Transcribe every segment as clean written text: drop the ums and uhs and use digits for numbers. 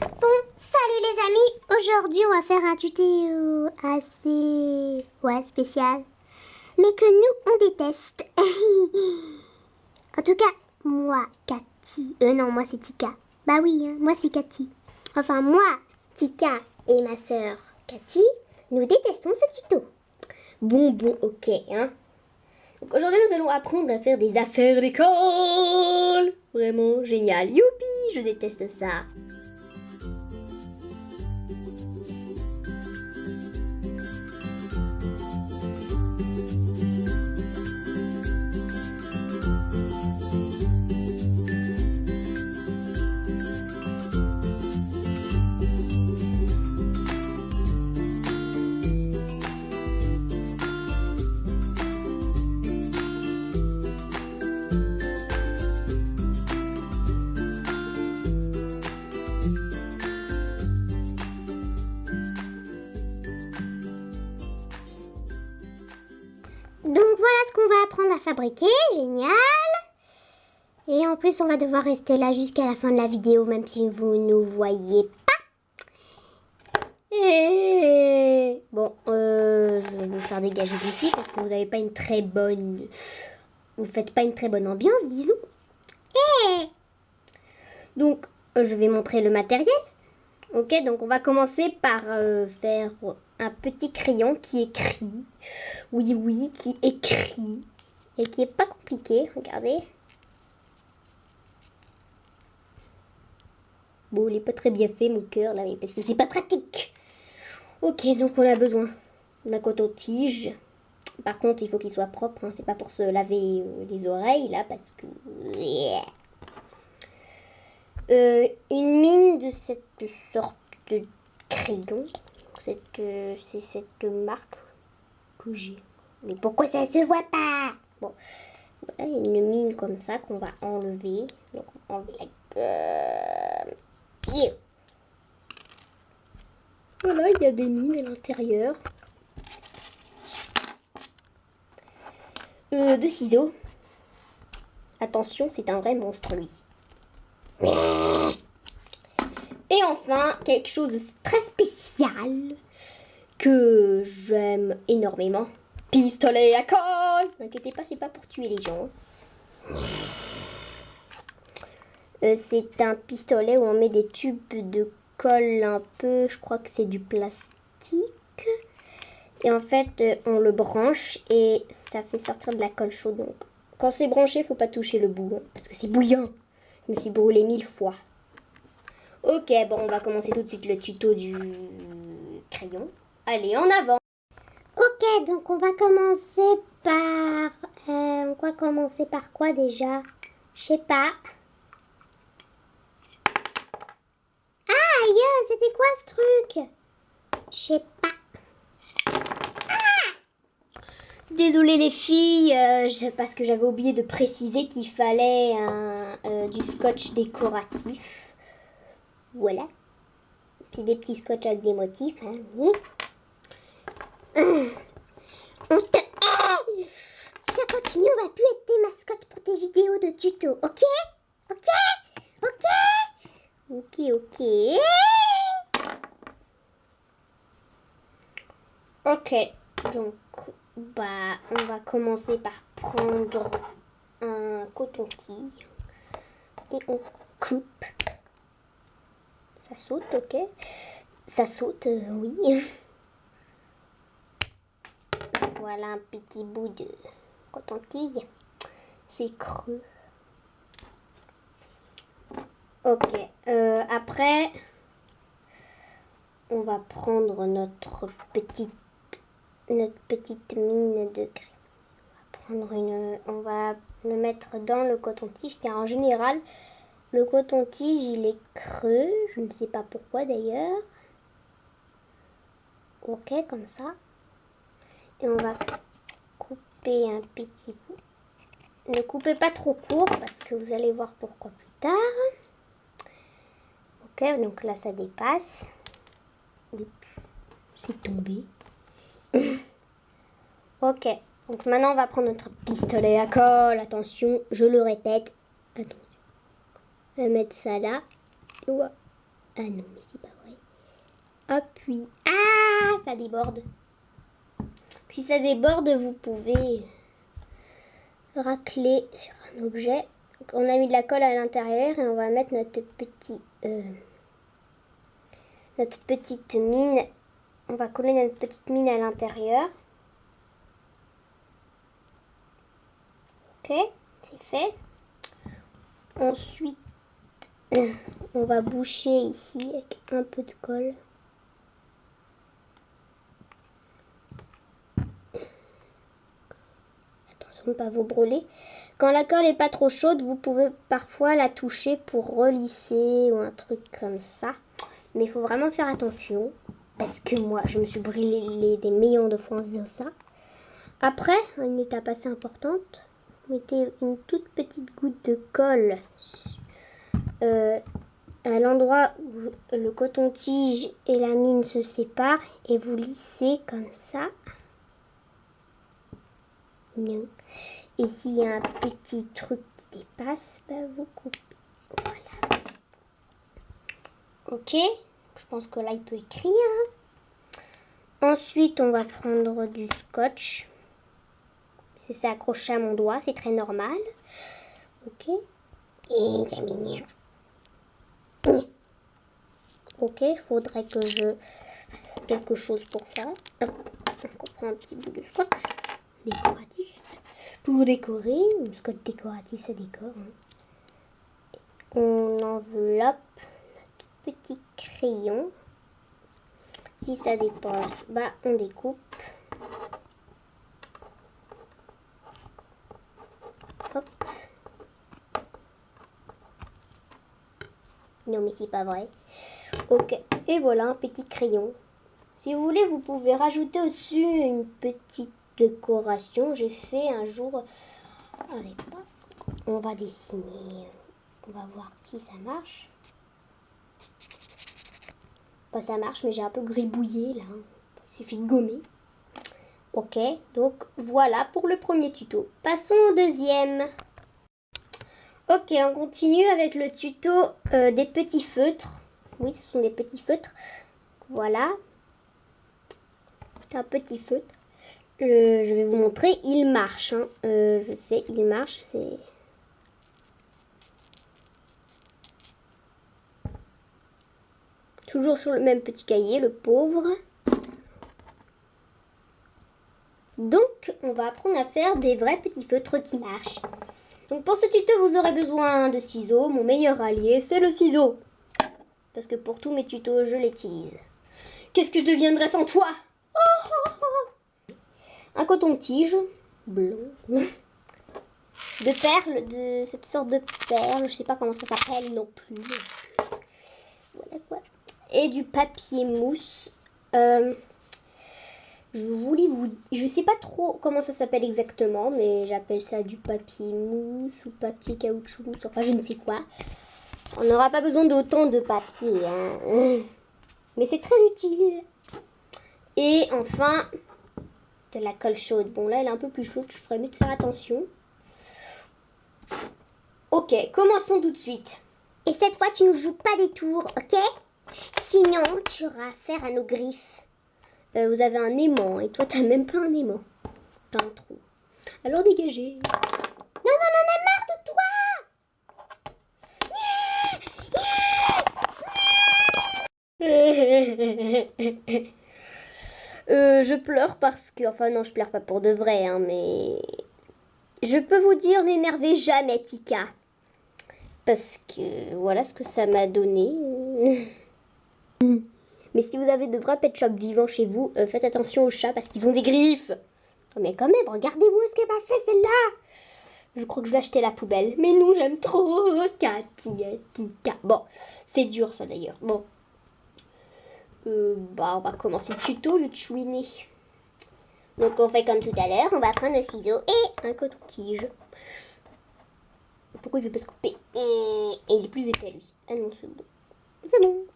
Bon, salut les amis. Aujourd'hui, on va faire un tuto assez spécial, mais que nous, on déteste. En tout cas, moi, Cathy. Non, moi, c'est Tika. Bah oui, hein, moi, c'est Cathy. Enfin, moi, Tika et ma sœur Cathy, nous détestons ce tuto. Bon, ok, hein. Donc aujourd'hui, nous allons apprendre à faire des affaires d'école. Vraiment génial. Youpi, je déteste ça. Donc voilà ce qu'on va apprendre à fabriquer, génial. Et en plus on va devoir rester là jusqu'à la fin de la vidéo même si vous ne nous voyez pas. Et bon, je vais vous faire dégager d'ici parce que vous n'avez pas une très bonne... Vous faites pas une très bonne ambiance, disons. Et donc je vais montrer le matériel. Ok, donc on va commencer par faire un petit crayon qui écrit. Oui, qui écrit. Et qui est pas compliqué, regardez. Bon, il est pas très bien fait mon cœur là, mais parce que c'est pas pratique. Ok, donc on a besoin d'un coton-tige. Par contre, il faut qu'il soit propre, hein. C'est pas pour se laver les oreilles là, parce que... une mine de cette sorte de crayon. C'est cette marque que j'ai. Mais pourquoi ça se voit pas? Bon, voilà, une mine comme ça qu'on va enlever. Donc on va enlever la gomme. Voilà, il y a des mines à l'intérieur. Deux ciseaux. Attention, c'est un vrai monstre lui. Et enfin, quelque chose de très spécial que j'aime énormément. Pistolet à colle. N'inquiétez pas, c'est pas pour tuer les gens. C'est un pistolet où on met des tubes de colle un peu, je crois que c'est du plastique. Et en fait, on le branche et ça fait sortir de la colle chaude. Donc, quand c'est branché, faut pas toucher le bout, hein, parce que c'est bouillant. Je me suis brûlé 1000 fois. Ok, bon, on va commencer tout de suite le tuto du crayon. Allez, en avant. Ok, donc on va commencer par... on va commencer par quoi déjà? Je sais pas. Aïe, c'était quoi ce truc? Je sais pas. Désolée les filles, parce que j'avais oublié de préciser qu'il fallait du scotch décoratif. Voilà. Puis des petits scotch avec des motifs. Hein. On te... Si ça continue, on va plus être tes mascottes pour tes vidéos de tuto. Ok? Ok, donc on va commencer par prendre un coton-tige et on coupe. Ça saute, ok? Ça saute, oui. Voilà un petit bout de coton-tige. C'est creux. Ok, après, on va prendre notre petite mine de gris. On va le mettre dans le coton-tige car en général le coton-tige il est creux, je ne sais pas pourquoi d'ailleurs. Ok, comme ça. Et on va couper un petit bout. Ne coupez pas trop court parce que vous allez voir pourquoi plus tard. Ok, donc là ça dépasse. C'est tombé. Ok, donc maintenant on va prendre notre pistolet à colle. Attention, je le répète. Attention. On va mettre ça là. Ah non, mais c'est pas vrai. Hop, puis... Ah, ça déborde. Si ça déborde, vous pouvez racler sur un objet. Donc, on a mis de la colle à l'intérieur et on va mettre notre petite mine. On va coller notre petite mine à l'intérieur. Ok, c'est fait. Ensuite, on va boucher ici avec un peu de colle. Attention de ne pas vous brûler. Quand la colle n'est pas trop chaude, vous pouvez parfois la toucher pour relisser ou un truc comme ça. Mais il faut vraiment faire attention. Parce que moi, je me suis brûlé des millions de fois en faisant ça. Après, une étape assez importante. Vous mettez une toute petite goutte de colle à l'endroit où le coton-tige et la mine se séparent. Et vous lissez comme ça. Non. Et s'il y a un petit truc qui dépasse, bah vous coupez. Voilà. Ok. Je pense que là, il peut écrire. Ensuite, on va prendre du scotch. C'est accroché à mon doigt, c'est très normal. Ok. Et terminé. Ok, il faudrait que je fasse quelque chose pour ça. Hop. Donc, on prend un petit bout de scotch décoratif. Pour décorer, le scotch décoratif, ça décore. On enveloppe notre petit crayon. Si ça dépasse, bah on découpe. Hop. Non mais c'est pas vrai. Ok, et voilà un petit crayon. Si vous voulez, vous pouvez rajouter au-dessus une petite décoration. J'ai fait un jour avec ça. On va dessiner. On va voir si ça marche. Bah, ça marche, mais j'ai un peu gribouillé là. Il suffit de gommer. Ok, donc voilà pour le premier tuto. Passons au deuxième. Ok, on continue avec le tuto des petits feutres. Oui, ce sont des petits feutres. Voilà. C'est un petit feutre. Je vais vous montrer. Il marche. Hein. Je sais, il marche. C'est... Toujours sur le même petit cahier, le pauvre. Donc, on va apprendre à faire des vrais petits feutres qui marchent. Donc, pour ce tuto, vous aurez besoin de ciseaux. Mon meilleur allié, c'est le ciseau. Parce que pour tous mes tutos, je l'utilise. Qu'est-ce que je deviendrais sans toi? Un coton-tige blanc. De perles, de cette sorte de perles. Je sais pas comment ça s'appelle non plus. Voilà quoi. Et du papier mousse. Je sais pas trop comment ça s'appelle exactement, mais j'appelle ça du papier mousse ou papier caoutchouc mousse, enfin je ne sais quoi. On n'aura pas besoin d'autant de papier, hein. Mais c'est très utile. Et enfin, de la colle chaude. Bon là elle est un peu plus chaude, je ferais mieux de faire attention. Ok, commençons tout de suite. Et cette fois tu ne joues pas des tours, ok? Sinon tu auras affaire à nos griffes. Vous avez un aimant et toi t'as même pas un aimant. T'as un trou. Alors dégagez. Non, on en a marre de toi. Je pleure parce que... Enfin non, je pleure pas pour de vrai, hein, mais... Je peux vous dire, n'énervez jamais Tika. Parce que voilà ce que ça m'a donné. Mais si vous avez de vrais pet shops vivants chez vous, faites attention aux chats parce qu'ils ont des griffes. Oh, mais quand même, regardez-moi ce qu'elle m'a fait celle-là. Je crois que je vais acheter la poubelle. Mais non, j'aime trop Tika. Bon, c'est dur ça d'ailleurs. Bon. On va commencer le tuto, le chouiné. Donc on fait comme tout à l'heure, on va prendre un ciseau et un coton-tige. Pourquoi il veut pas se couper? Et il est plus épais lui. Ah non, c'est bon. C'est bon.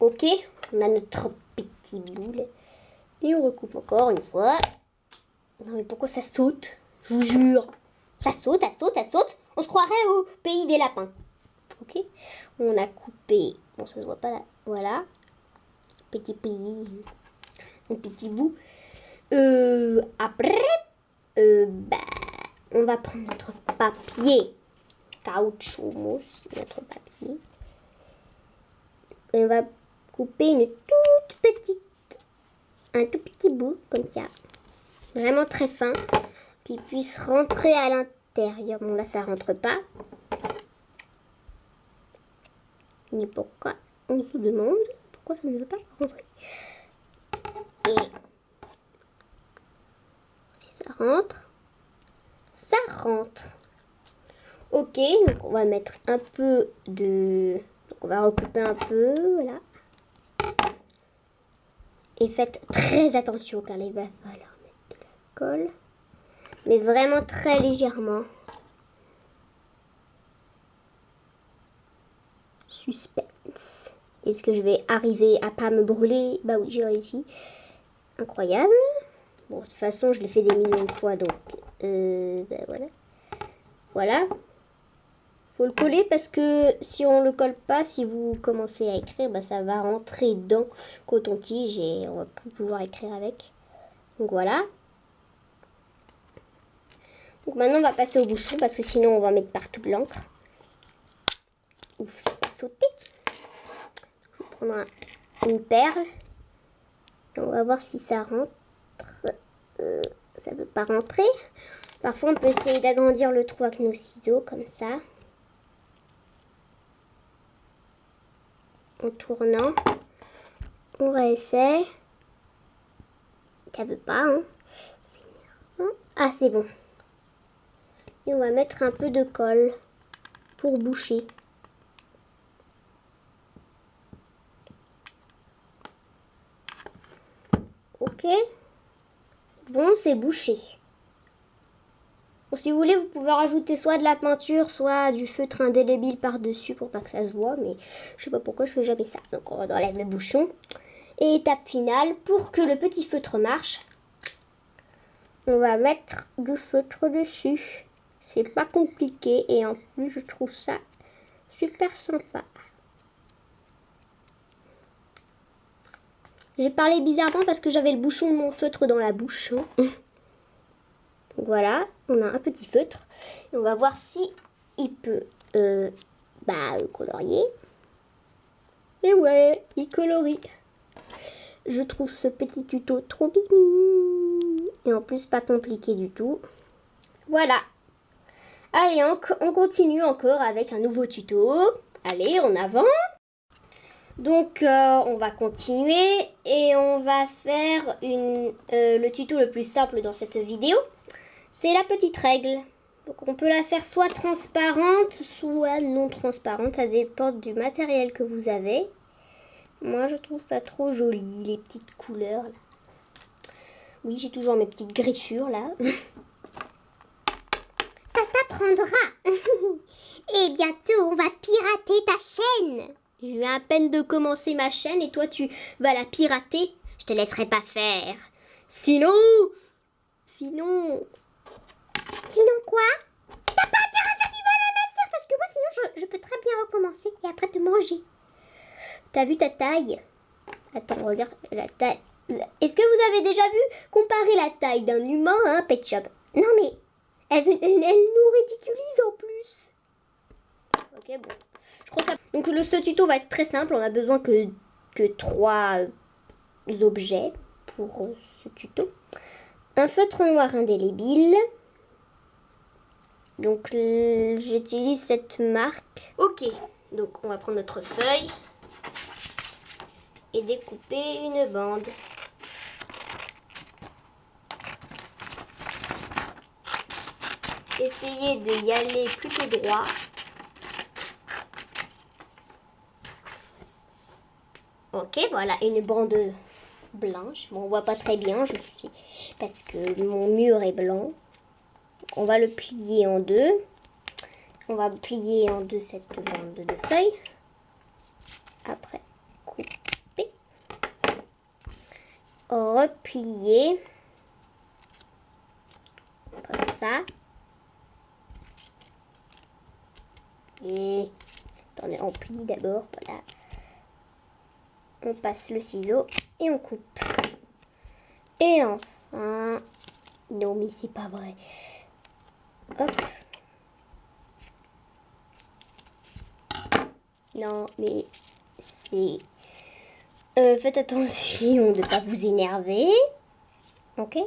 Ok, on a notre petit boule. Et on recoupe encore une fois. Non mais pourquoi ça saute? Je vous jure. Ça saute, ça saute, ça saute. On se croirait au pays des lapins. Ok, on a coupé, bon ça se voit pas là, voilà, petit un petit bout. Après, on va prendre notre papier caoutchouc mousse, notre papier. Et on va couper une toute petite, un tout petit bout comme ça, vraiment très fin, qui puisse rentrer à l'intérieur. Bon là ça rentre pas. Mais pourquoi on se demande pourquoi ça ne veut pas rentrer. Et si ça rentre, ça rentre. Ok, donc on va mettre un peu de... Donc on va recouper un peu, voilà. Et faites très attention car il va falloir mettre de la colle. Mais vraiment très légèrement. Suspense. Est-ce que je vais arriver à pas me brûler? Bah oui, j'ai réussi. Incroyable. Bon, de toute façon, je l'ai fait des millions de fois, donc... voilà. Voilà. Faut le coller parce que si on le colle pas, si vous commencez à écrire, bah, ça va rentrer dans le coton-tige et on va plus pouvoir écrire avec. Donc voilà. Donc maintenant, on va passer au bouchon parce que sinon, on va mettre partout de l'encre. Ouf, ça va sauter. Je vais prendre une perle. Et on va voir si ça rentre. Ça veut pas rentrer. Parfois, on peut essayer d'agrandir le trou avec nos ciseaux, comme ça. En tournant. On réessaye. Ça veut pas, hein. Ah, c'est bon. Et on va mettre un peu de colle pour boucher. Ok. Bon, c'est bouché. Bon, si vous voulez, vous pouvez rajouter soit de la peinture, soit du feutre indélébile par-dessus pour pas que ça se voit. Mais je sais pas pourquoi je fais jamais ça. Donc on enlève le bouchon. Et étape finale, pour que le petit feutre marche, on va mettre du feutre dessus. C'est pas compliqué et en plus je trouve ça super sympa. J'ai parlé bizarrement parce que j'avais le bouchon de mon feutre dans la bouche. Hein. Donc voilà, on a un petit feutre. Et on va voir si il peut colorier. Et ouais, il colorie. Je trouve ce petit tuto trop mignon. Et en plus pas compliqué du tout. Voilà. Allez, on continue encore avec un nouveau tuto. Allez, en avant. Donc, on va continuer et on va faire le tuto le plus simple dans cette vidéo. C'est la petite règle. Donc, on peut la faire soit transparente, soit non transparente. Ça dépend du matériel que vous avez. Moi, je trouve ça trop joli, les petites couleurs. Là. Oui, j'ai toujours mes petites griffures, là. Ça t'apprendra. Et bientôt, on va pirater ta chaîne. Je viens à peine de commencer ma chaîne et toi, tu vas la pirater. Je te laisserai pas faire. Sinon quoi? T'as pas intérêt à faire du mal à ma soeur parce que moi, sinon, je peux très bien recommencer et après te manger. T'as vu ta taille? Attends, regarde la taille. Est-ce que vous avez déjà vu comparer la taille d'un humain à un pet shop? Non, mais elle nous ridiculise en plus. Ok, bon. Je crois que donc ce tuto va être très simple. On a besoin que 3 objets pour ce tuto. Un feutre noir indélébile. Donc j'utilise cette marque. Ok, donc on va prendre notre feuille et découper une bande. Essayez de y aller plutôt droit. Ok, voilà une bande blanche. Bon, on voit pas très bien, je sais, parce que mon mur est blanc. On va le plier en deux. On va plier en deux cette bande de feuilles. Après, couper. Replier. Comme ça. Et on plie d'abord, voilà. On passe le ciseau et on coupe. Et enfin, non mais c'est pas vrai. Hop. Non mais c'est... faites attention de ne pas vous énerver. Ok.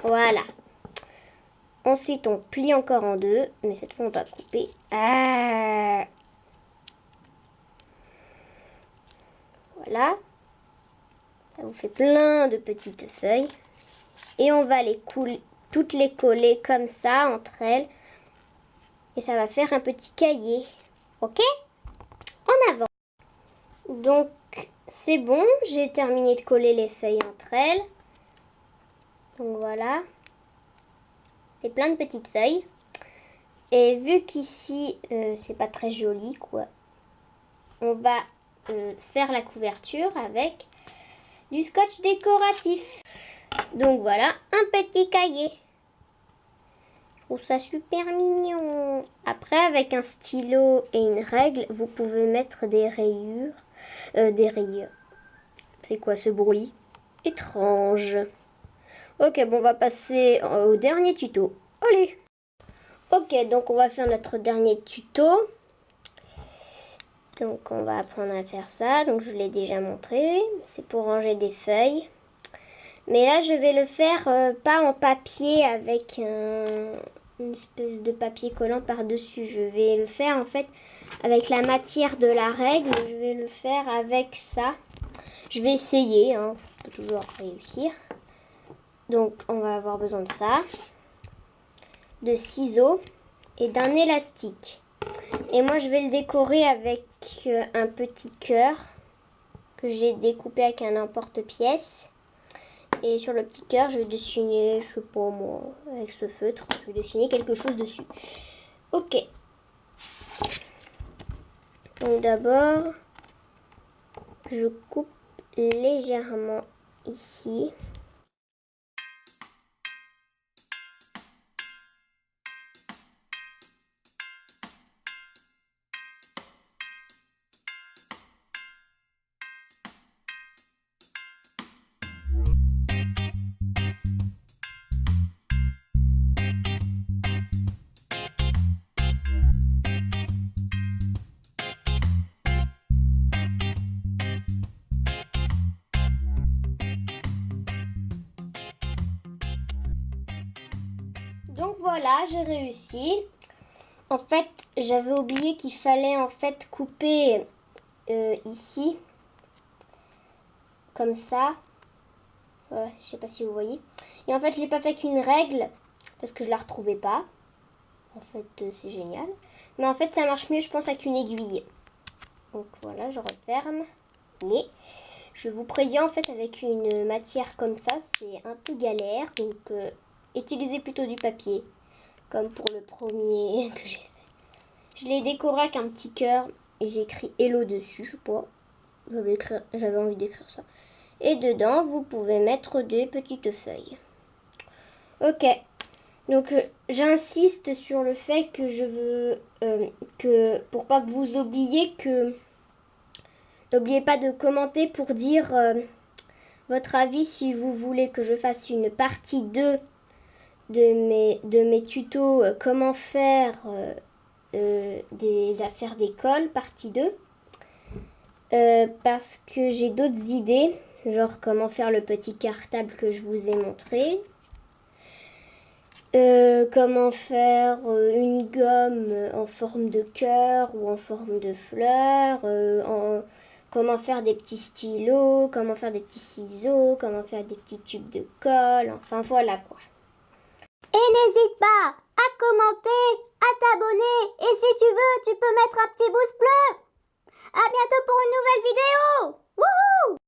Voilà. Ensuite, on plie encore en deux, mais cette fois, on va couper. Ah. Voilà. Ça vous fait plein de petites feuilles. Et on va toutes les coller comme ça entre elles. Et ça va faire un petit cahier. Ok? En avant. Donc, c'est bon. J'ai terminé de coller les feuilles entre elles. Donc voilà. Et plein de petites feuilles. Et vu qu'ici, c'est pas très joli, quoi. On va faire la couverture avec du scotch décoratif. Donc voilà, un petit cahier. Je trouve ça super mignon. Après, avec un stylo et une règle, vous pouvez mettre des rayures. Des rayures. C'est quoi ce bruit? Étrange. Ok, bon, on va passer au dernier tuto. Allez! Ok, donc on va faire notre dernier tuto. Donc on va apprendre à faire ça. Donc je l'ai déjà montré. C'est pour ranger des feuilles. Mais là je vais le faire pas en papier avec une espèce de papier collant par-dessus. Je vais le faire en fait avec la matière de la règle. Je vais le faire avec ça. Je vais essayer. Hein. On peut toujours réussir. Donc on va avoir besoin de ça. De ciseaux et d'un élastique. Et moi je vais le décorer avec un petit cœur que j'ai découpé avec un emporte-pièce. Et sur le petit cœur je vais dessiner, je sais pas moi, avec ce feutre, je vais dessiner quelque chose dessus. Ok. Donc d'abord je coupe légèrement ici. Donc voilà, j'ai réussi. En fait, j'avais oublié qu'il fallait en fait couper ici, comme ça. Voilà, je sais pas si vous voyez. Et en fait, je l'ai pas fait avec une règle parce que je la retrouvais pas. En fait, c'est génial. Mais en fait, ça marche mieux, je pense, avec une aiguille. Donc voilà, je referme. Et je vous préviens, en fait, avec une matière comme ça, c'est un peu galère. Donc, utilisez plutôt du papier, comme pour le premier que j'ai fait. Je l'ai décoré avec un petit cœur et j'ai écrit Hello dessus, je sais pas. J'avais envie d'écrire ça. Et dedans, vous pouvez mettre des petites feuilles. Ok. Donc, j'insiste sur le fait que je veux pour pas que vous oubliez que... N'oubliez pas de commenter pour dire votre avis si vous voulez que je fasse une partie 2 de mes tutos comment faire des affaires d'école, partie 2. Parce que j'ai d'autres idées, genre comment faire le petit cartable que je vous ai montré. Comment faire une gomme en forme de cœur ou en forme de fleur, comment faire des petits stylos, comment faire des petits ciseaux, comment faire des petits tubes de colle, enfin voilà quoi. Et n'hésite pas à commenter, à t'abonner, et si tu veux, tu peux mettre un petit pouce bleu. À bientôt pour une nouvelle vidéo. Wouhou!